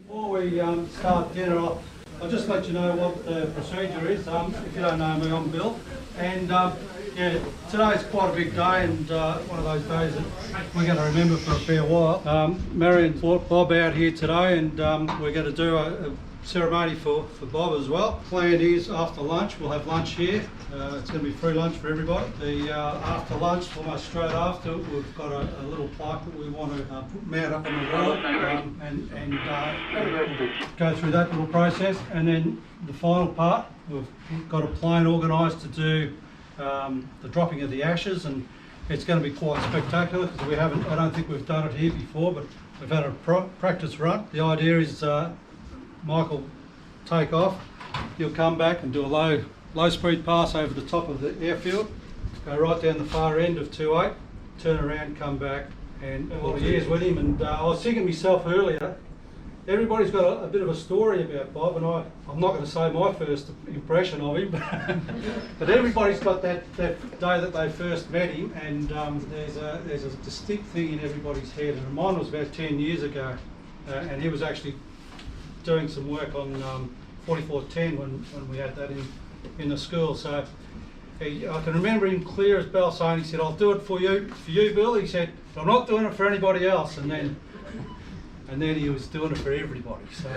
Before we start dinner, I'll just let you know what the procedure is. If you don't know me, I'm Bill. And yeah, today's quite a big day and one of those days that we're going to remember for a fair while. Marion brought Bob out here today and we're going to do a ceremony for Bob as well. Plan is after lunch, we'll have lunch here. It's going to be free lunch for everybody. After lunch, almost straight after, we've got a little plaque that we want to mount up on the wall and go through that little process. And then the final part, we've got a plane organised to do the dropping of the ashes, and it's going to be quite spectacular because I don't think we've done it here before, but we've had a practice run. The idea is Michael take off, he'll come back and do a low speed pass over the top of the airfield, go right down the far end of 28, turn around, come back, and all the years with him. And I was thinking myself earlier, everybody's got a bit of a story about Bob, and I'm not going to say my first impression of him, but everybody's got that day that they first met him, and there's a distinct thing in everybody's head, and mine was about 10 years ago, and he was actually doing some work on 4410 when we had that in the school. So I can remember him clear as bell saying, he said, "I'll do it for you, Bill." He said, "I'm not doing it for anybody else." And then he was doing it for everybody. So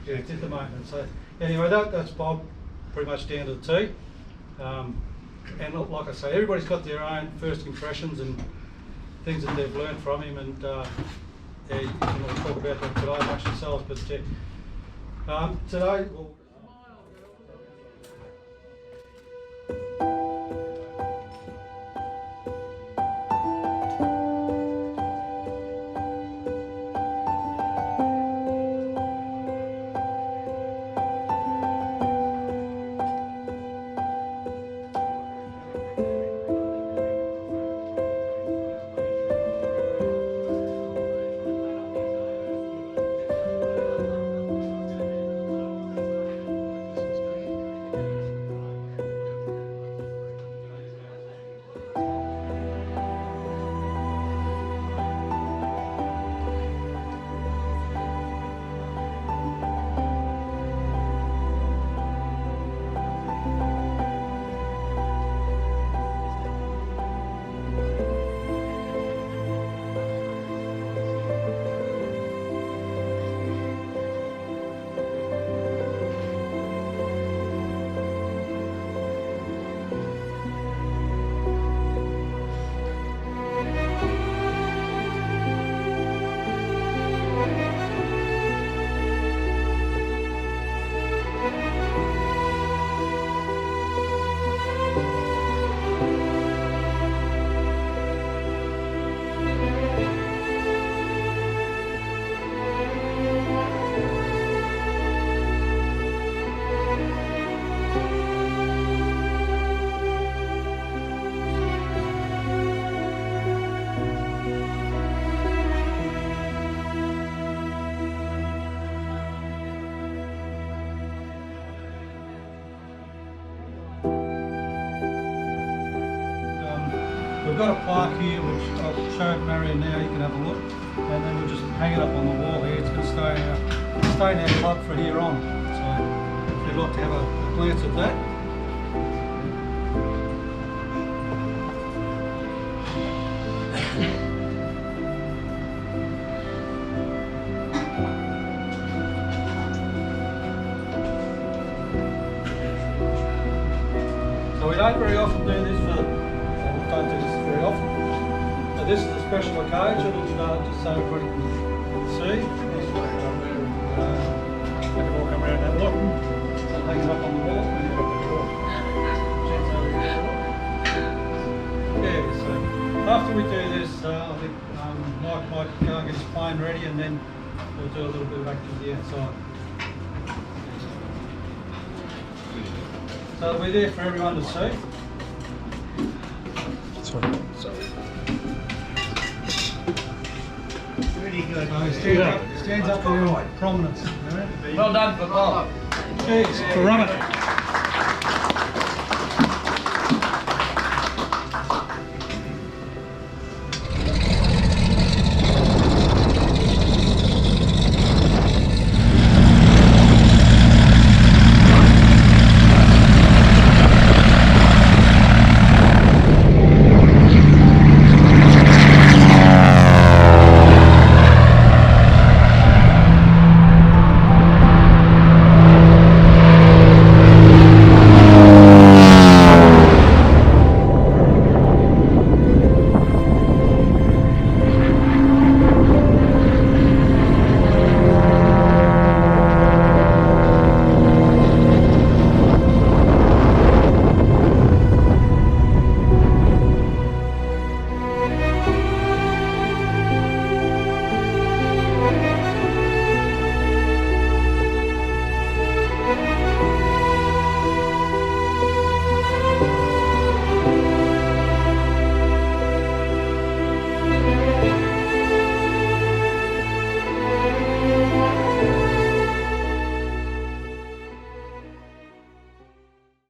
yeah, it did the moment. So anyway, that's Bob pretty much down to the T. And like I say, everybody's got their own first impressions and things that they've learned from him, and yeah, you can all talk about that today amongst yourselves. But today, well, we've got a plaque here which I'll show Marion now, you can have a look, and then we'll just hang it up on the wall here. It's going to stay in our club for here on, so if you'd like to have a glance at that. So we don't very often do this don't do this very often. So this is a special occasion, and just so everybody can see. We can all come around and have a look. So hang it up on the wall. Yeah, so after we do this, I think Mike might go and get his plane ready, and then we'll do a little bit of activity outside. So it'll be there for everyone to see. Sorry. Really good. Stands up for prominence. Well done for Bob. Cheers. For running.